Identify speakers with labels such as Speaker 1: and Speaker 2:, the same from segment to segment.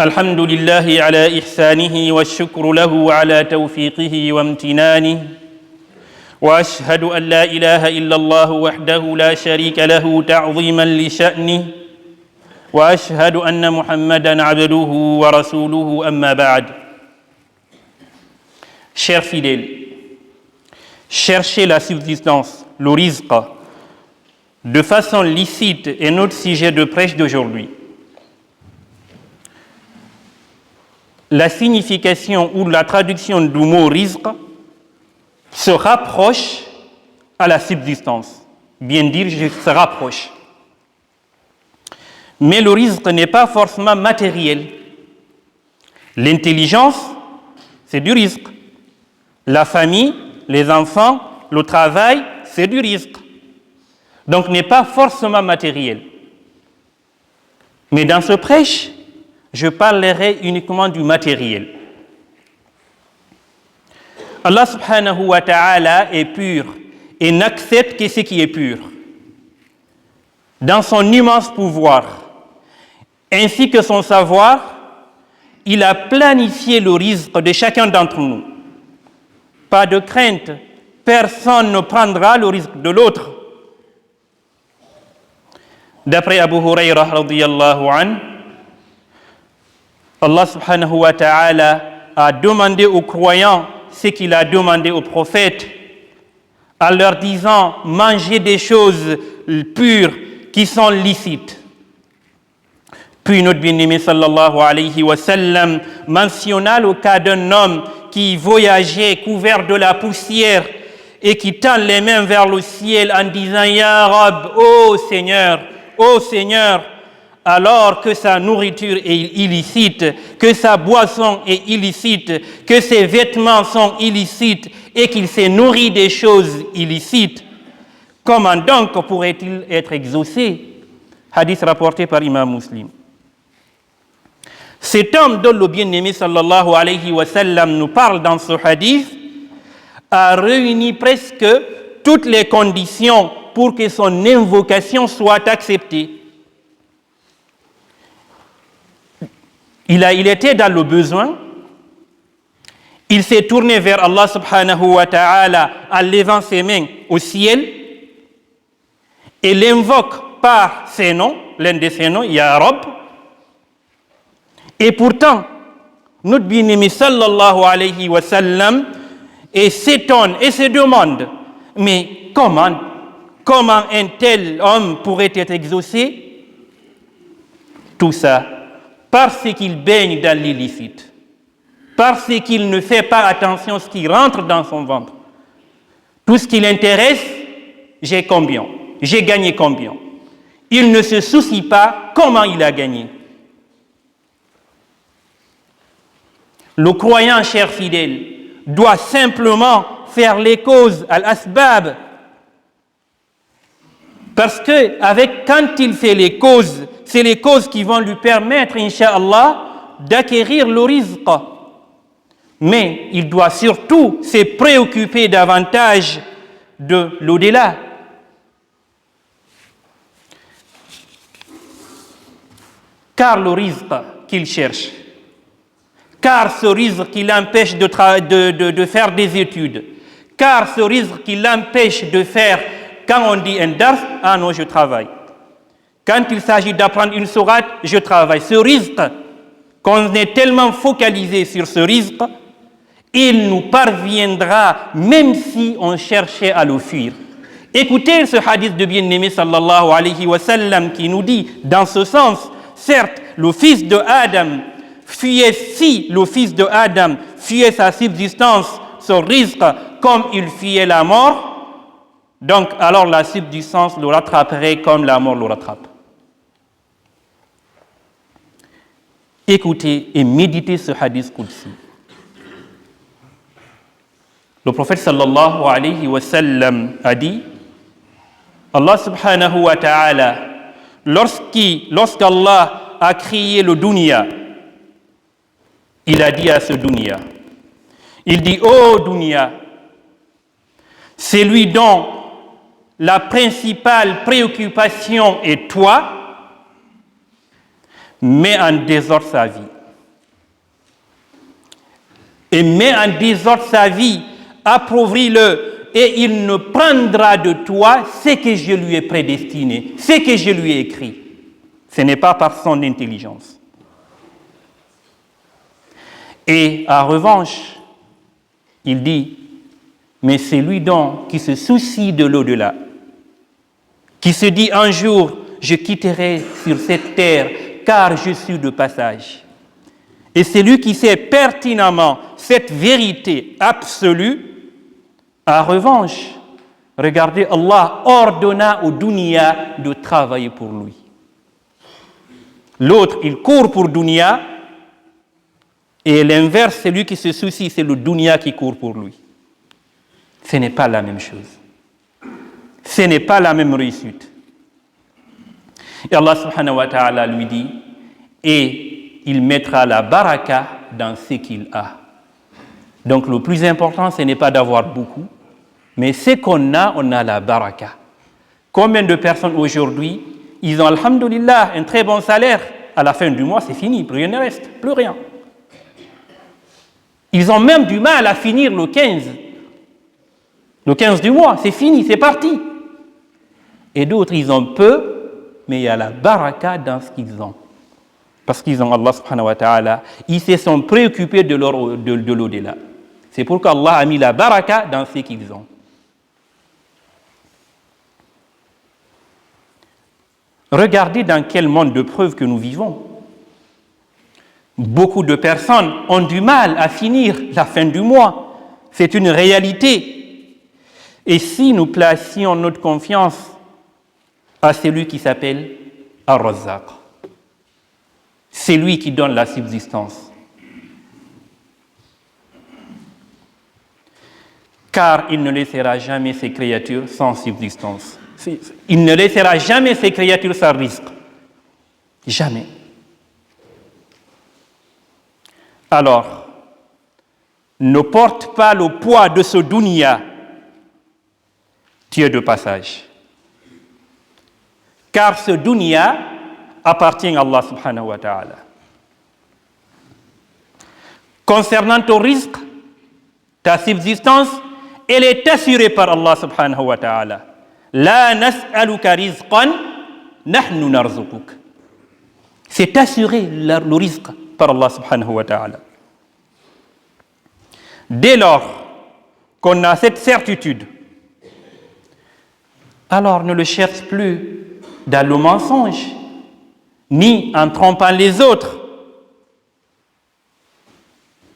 Speaker 1: الحمد لله على إحسانه والشكر له على توفيقه وامتنانه وأشهد أن لا إله إلا الله وحده لا شريك له تعظيما لشأنه وأشهد أن محمدًا عبده ورسوله أما بعد. Chers fidèles, chercher la subsistance, le rizq, de façon licite est notre sujet de prêche d'aujourd'hui. La signification ou la traduction du mot rizq se rapproche à la subsistance. Bien dire, se rapproche. Mais le rizq n'est pas forcément matériel. L'intelligence, c'est du rizq. La famille, les enfants, le travail, c'est du rizq. Donc, n'est pas forcément matériel. Mais dans ce prêche, je parlerai uniquement du matériel. Allah subhanahu wa ta'ala est pur et n'accepte que ce qui est pur. Dans son immense pouvoir, ainsi que son savoir, il a planifié le rizq de chacun d'entre nous. Pas de crainte, personne ne prendra le rizq de l'autre. D'après Abu Hurayrah radiyallahu anhu, Allah subhanahu wa ta'ala a demandé aux croyants ce qu'il a demandé aux prophètes, en leur disant « mangez des choses pures qui sont licites ». Puis notre bien-aimé sallallahu alayhi wa sallam mentionna le cas d'un homme qui voyageait couvert de la poussière et qui tend les mains vers le ciel en disant « Ya Rab, ô Seigneur, alors que sa nourriture est illicite, que sa boisson est illicite, que ses vêtements sont illicites et qu'il s'est nourri des choses illicites, comment donc pourrait-il être exaucé ?» Hadith rapporté par Imam Muslim. Cet homme dont le bien-aimé sallallahu alayhi wa sallam nous parle dans ce hadith a réuni presque toutes les conditions pour que son invocation soit acceptée. Il était dans le besoin, il s'est tourné vers Allah subhanahu wa ta'ala en levant ses mains au ciel et l'invoque par ses noms, l'un de ses noms, Ya Rab. Et pourtant, notre bien-aimé sallallahu alayhi wa sallam s'étonne et se demande, mais comment un tel homme pourrait être exaucé? Tout ça parce qu'il baigne dans l'illicite, parce qu'il ne fait pas attention à ce qui rentre dans son ventre. Tout ce qui l'intéresse, j'ai combien, j'ai gagné combien. Il ne se soucie pas comment il a gagné. Le croyant, cher fidèle, doit simplement faire les causes, al-asbab. Parce que quand il fait les causes, c'est les causes qui vont lui permettre, incha'Allah, d'acquérir le rizq. Mais il doit surtout se préoccuper davantage de l'au-delà. Car le rizq qu'il cherche, car ce rizq qui l'empêche de faire des études, car ce rizq qui l'empêche de faire, quand on dit un dars, ah non, je travaille. Quand il s'agit d'apprendre une sourate, je travaille. Ce rizq, qu'on est tellement focalisé sur ce rizq, il nous parviendra même si on cherchait à le fuir. Écoutez ce hadith de bien-aimé sallallahu alayhi wa sallam qui nous dit, dans ce sens, certes, le fils de Adam fuyait sa subsistance, son rizq, comme il fuyait la mort, donc alors la subsistance le rattraperait comme la mort le rattrape. Écoutez et méditez ce hadith qudsi. Le prophète sallallahu alayhi wa sallam a dit, Allah subhanahu wa ta'ala, lorsqu'Allah a créé le dunya, il a dit à ce dunya, il dit, ô dunya, celui dont la principale préoccupation est toi, met en désordre sa vie. et met en désordre sa vie, appauvris-le, et il ne prendra de toi ce que je lui ai prédestiné, ce que je lui ai écrit. Ce n'est pas par son intelligence. Et en revanche, il dit, mais c'est lui donc qui se soucie de l'au-delà, qui se dit un jour, je quitterai sur cette terre, car je suis de passage. Et c'est lui qui sait pertinemment cette vérité absolue. En revanche, regardez, Allah ordonna au dunya de travailler pour lui. L'autre, il court pour dunya, et l'inverse, c'est lui qui se soucie, c'est le dunya qui court pour lui. Ce n'est pas la même chose. Ce n'est pas la même réussite. Et Allah subhanahu wa ta'ala lui dit, et il mettra la baraka dans ce qu'il a. Donc le plus important, ce n'est pas d'avoir beaucoup, mais ce qu'on a, on a la baraka. Combien de personnes aujourd'hui, ils ont, alhamdoulilah, un très bon salaire, à la fin du mois, c'est fini, plus rien ne reste, plus rien. Ils ont même du mal à finir le 15. Le 15 du mois, c'est fini, c'est parti. Et d'autres, ils ont peu, mais il y a la baraka dans ce qu'ils ont. Parce qu'ils ont Allah subhanahu wa ta'ala, ils se sont préoccupés de l'au-delà. C'est pourquoi Allah a mis la baraka dans ce qu'ils ont. Regardez dans quel monde de preuves que nous vivons. Beaucoup de personnes ont du mal à finir la fin du mois. C'est une réalité. Et si nous placions notre confiance à celui qui s'appelle Ar-Razzaq, c'est lui qui donne la subsistance. Car il ne laissera jamais ses créatures sans subsistance. Il ne laissera jamais ses créatures sans risque. Jamais. Alors, ne porte pas le poids de ce dunya. Tu es de passage. Car ce dunya appartient à Allah subhanahu wa ta'ala. Concernant ton risque, ta subsistance, elle est assurée par Allah subhanahu wa ta'ala. La nas'aluka rizqan, nahnu narzuquk. C'est assuré le risque par Allah subhanahu wa ta'ala. Dès lors qu'on a cette certitude, alors ne le cherche plus dans le mensonge, ni en trompant les autres.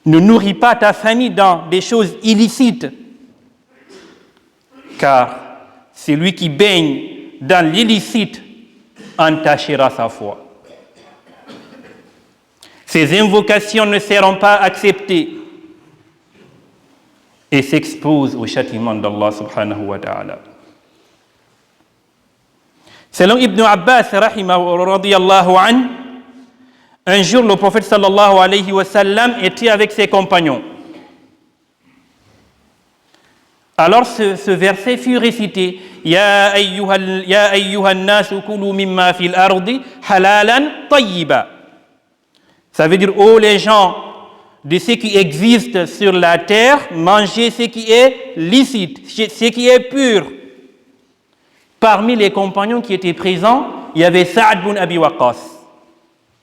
Speaker 1: Ne nourris pas ta famille dans des choses illicites, car celui qui baigne dans l'illicite entachera sa foi. Ses invocations ne seront pas acceptées et s'exposent au châtiment d'Allah subhanahu wa ta'ala. Selon Ibn Abbas, radiyallahu anhu, un jour le prophète sallallahu alayhi wa sallam était avec ses compagnons. Alors ce verset fut récité. Ya ayyuhan nasu kulu mimma fil ardi halalan tayyiba. Ça veut dire, oh les gens, de ce qui existe sur la terre, mangez ce qui est licite, ce qui est pur. Parmi les compagnons qui étaient présents, il y avait Sa'ad bin Abi Waqqas,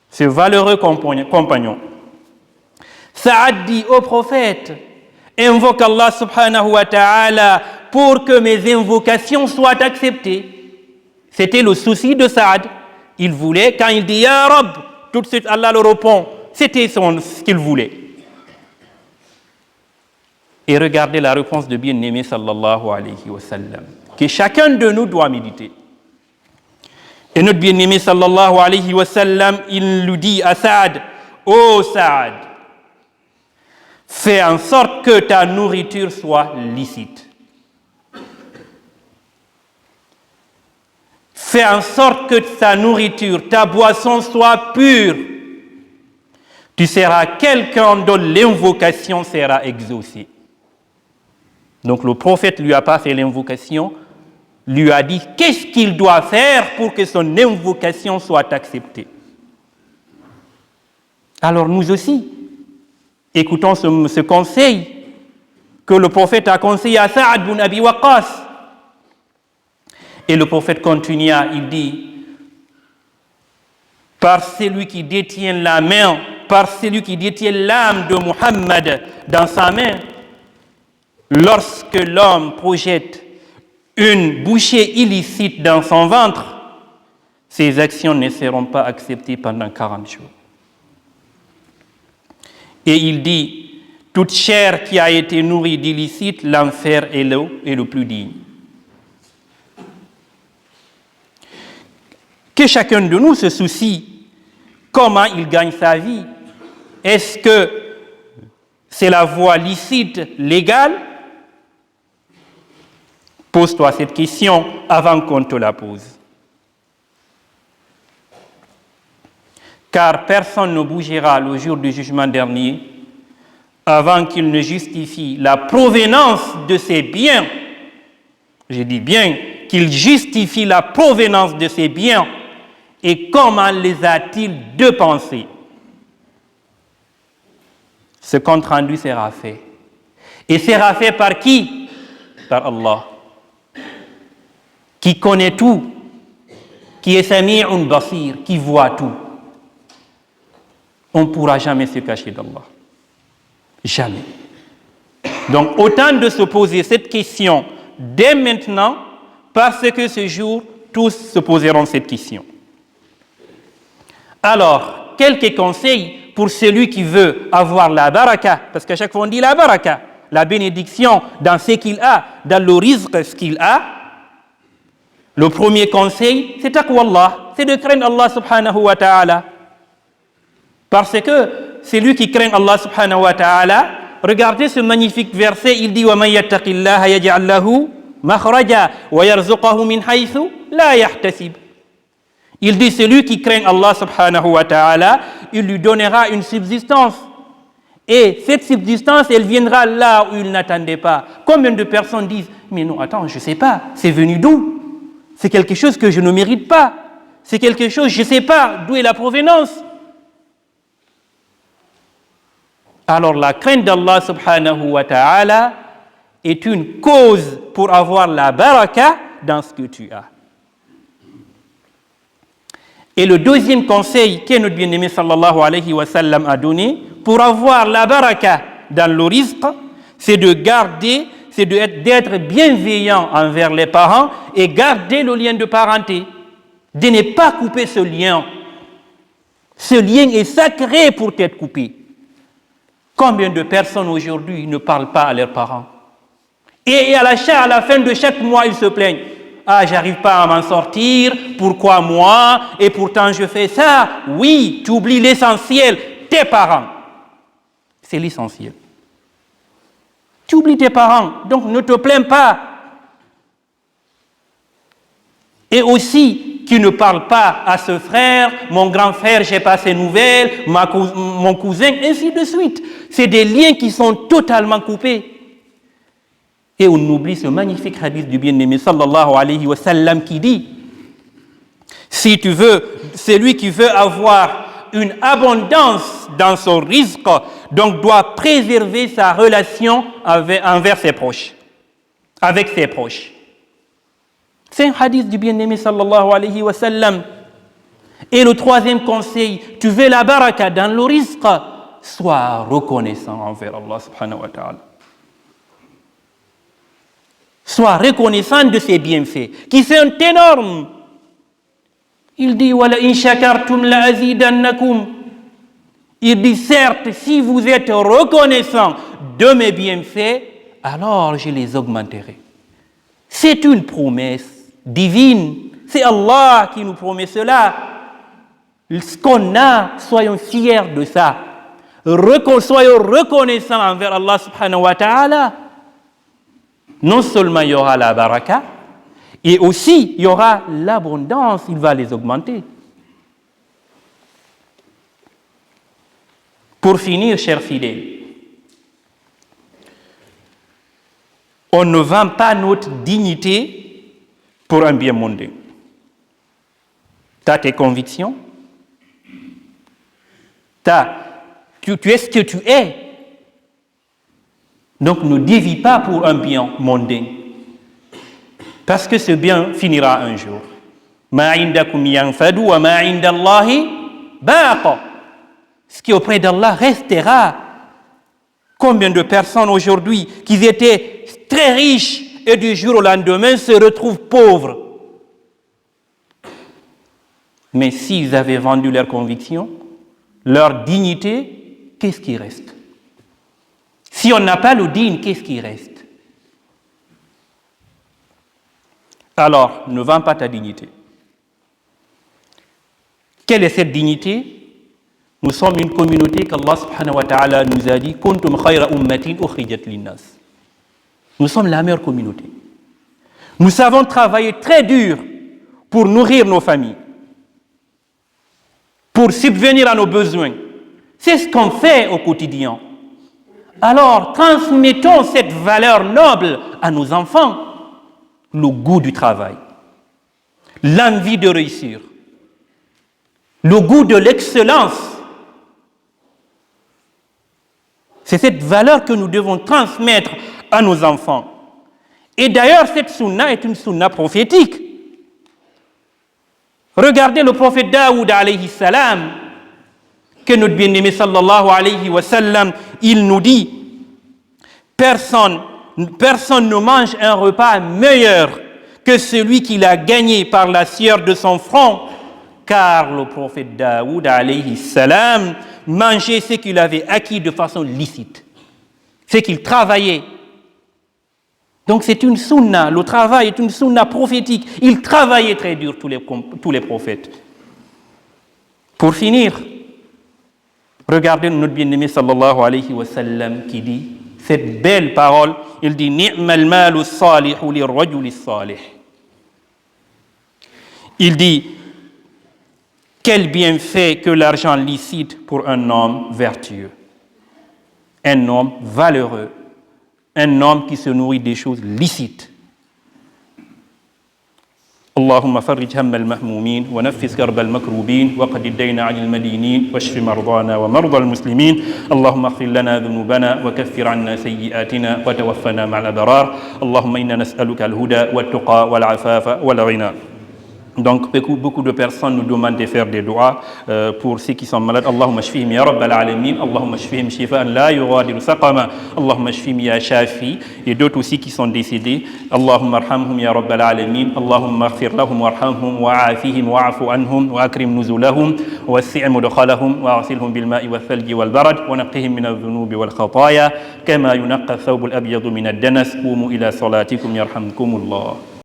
Speaker 1: ce valeureux compagnon. Sa'ad dit au prophète, invoque Allah subhanahu wa ta'ala pour que mes invocations soient acceptées. C'était le souci de Sa'ad. Il voulait, quand il dit Ya Rabb, tout de suite Allah le répond. C'était ce qu'il voulait. Et regardez la réponse de bien-aimé sallallahu alayhi wa sallam, que chacun de nous doit méditer. Et notre bien-aimé sallallahu alayhi wa sallam, il lui dit à Sa'ad, ô Sa'ad, fais en sorte que ta nourriture soit licite. Fais en sorte que ta nourriture, ta boisson soit pure. Tu seras quelqu'un dont l'invocation sera exaucée. Donc le prophète ne lui a pas fait l'invocation, lui a dit qu'est-ce qu'il doit faire pour que son invocation soit acceptée. Alors nous aussi, Écoutons ce conseil que le prophète a conseillé à Sa'ad bin Abi Waqqas. Et le prophète continua, il dit, par celui qui détient la main, par celui qui détient l'âme de Muhammad dans sa main, lorsque l'homme projette une bouchée illicite dans son ventre, ses actions ne seront pas acceptées pendant 40 jours. Et il dit, toute chair qui a été nourrie d'illicite, l'enfer est le plus digne. Que chacun de nous se soucie comment il gagne sa vie. Est-ce que c'est la voie licite, légale? Pose-toi cette question avant qu'on te la pose. Car personne ne bougera le jour du jugement dernier avant qu'il ne justifie la provenance de ses biens. Je dis bien qu'il justifie la provenance de ses biens et comment les a-t-il dépensés. Ce compte rendu sera fait. Et sera fait par qui? Par Allah, qui connaît tout, qui est Sami'un Basir, qui voit tout. On ne pourra jamais se cacher d'Allah. Jamais. Donc, autant de se poser cette question dès maintenant, parce que ce jour, tous se poseront cette question. Alors, quelques conseils pour celui qui veut avoir la baraka, parce qu'à chaque fois on dit la baraka, la bénédiction dans ce qu'il a, dans le rizq ce qu'il a. Le premier conseil, c'est taqwallah, c'est de craindre Allah subhanahu wa ta'ala. Parce que celui qui craint Allah subhanahu wa ta'ala, regardez ce magnifique verset, il dit وَمَنْ يَتَّقِ اللَّهَ يَجْعَلْ لَهُ مَخْرَجًا وَيَرْزُقَهُ مِنْ حَيْثُ لَا يَحْتَسِبُ. Il dit celui qui craint Allah subhanahu wa ta'ala, il lui donnera une subsistance. Et cette subsistance, elle viendra là où il n'attendait pas. Combien de personnes disent, mais non, attends, je ne sais pas, c'est venu d'où? C'est quelque chose que je ne mérite pas. C'est quelque chose, je ne sais pas d'où est la provenance. Alors la crainte d'Allah subhanahu wa ta'ala est une cause pour avoir la baraka dans ce que tu as. Et le deuxième conseil que notre bien-aimé sallallahu alayhi wa sallam a donné pour avoir la baraka dans le rizq, c'est de garder, c'est d'être bienveillant envers les parents et garder le lien de parenté. De ne pas couper ce lien. Ce lien est sacré pour être coupé. Combien de personnes aujourd'hui ne parlent pas à leurs parents? Et à la fin de chaque mois, ils se plaignent. Ah, j'arrive pas à m'en sortir, pourquoi moi? Et pourtant je fais ça. Oui, tu oublies l'essentiel, tes parents. C'est l'essentiel. Tu oublies tes parents, donc ne te plains pas. Et aussi, tu ne parles pas à ce frère, mon grand frère, j'ai pas ses nouvelles, mon cousin, ainsi de suite. C'est des liens qui sont totalement coupés. Et on oublie ce magnifique hadith du bien-aimé sallallahu alayhi wa sallam qui dit, si tu veux, celui qui veut avoir une abondance dans son rizq, donc doit préserver sa relation envers ses proches, avec ses proches. C'est un hadith du bien-aimé sallallahu alayhi wa sallam. Et le troisième conseil, tu veux la baraka dans le rizq, sois reconnaissant envers Allah subhanahu wa ta'ala. Sois reconnaissant de ses bienfaits, qui sont énormes. Il dit, Wala in shakartum la azidannakum. Il dit, certes, si vous êtes reconnaissant de mes bienfaits, alors je les augmenterai. C'est une promesse divine. C'est Allah qui nous promet cela. Ce qu'on a, soyons fiers de ça. Soyons reconnaissants envers Allah subhanahu wa ta'ala. Non seulement il y aura la baraka, et aussi il y aura l'abondance, il va les augmenter. Pour finir, chers fidèles, on ne vend pas notre dignité pour un bien mondain. Tu as tes convictions, tu es ce que tu es, Donc ne dévie pas pour un bien mondain. Parce que ce bien finira un jour. Ma indakum yanfadu wa ma indallahi baqa. Ce qui auprès d'Allah restera. Combien de personnes aujourd'hui qui étaient très riches et du jour au lendemain se retrouvent pauvres. Mais s'ils avaient vendu leurs convictions, leur dignité, qu'est-ce qui reste? Si on n'a pas le digne, qu'est-ce qui reste? Alors, ne vends pas ta dignité. Quelle est cette dignité? Nous sommes une communauté qu'Allah subhanahu wa ta'ala nous a dit « Kuntum khayra ummatin ukhrijat linnas ». Nous sommes la meilleure communauté. Nous savons travailler très dur pour nourrir nos familles, pour subvenir à nos besoins. C'est ce qu'on fait au quotidien. Alors, transmettons cette valeur noble à nos enfants, le goût du travail, l'envie de réussir, le goût de l'excellence. C'est cette valeur que nous devons transmettre à nos enfants. Et d'ailleurs, cette sunna est une sunna prophétique. Regardez le prophète Daoud alayhi salam, que notre bien-aimé sallallahu alayhi wa sallam, il nous dit, personne ne mange un repas meilleur que celui qu'il a gagné par la sueur de son front, car le prophète Daoud alayhi salam mangeait ce qu'il avait acquis de façon licite, c'est qu'il travaillait. Donc c'est une sunna, le travail est une sunna prophétique. Ils travaillaient très dur, tous les prophètes. Pour finir, regardez notre bien-aimé sallallahu alayhi wa sallam qui dit cette belle parole, il dit « Ni'mal malu salihu lirrajuli salih ». Il dit « Quel bienfait que l'argent licite pour un homme vertueux, un homme valeureux, un homme qui se nourrit des choses licites. اللهم فرج هم المهمومين ونفس كرب المكروبين وقد الدين عن المدينين واشف مرضانا ومرضى المسلمين اللهم اغفر لنا ذنوبنا وكفر عنا سيئاتنا وتوفنا مع الأبرار اللهم إنا نسألك الهدى والتقى والعفاف والغنى. Donc beaucoup de personnes nous demandent de faire des doigts pour ceux qui sont malades. Allahumma shfihim ya rabbal alamin, Allahumma shfihim shifaan la yughadiru saqama, Allahumma shfihim ya shafi, et d'autres aussi qui sont décédés. Allahumma arhamhum ya rabbal alamin, Allahumma ighfir lahum warhamhum wa'afihim wa'fu anhum wa akrim nuzulahum wa wasi' mudkhalahum wa aghsilhum bil ma'i wal thalji wal barad wa naqqihim min adh-dhunubi wal khataaya kama yunqqa ath-thawb al-abyadu min ad-danas. Qumu ila salatikum yarhamkumullah.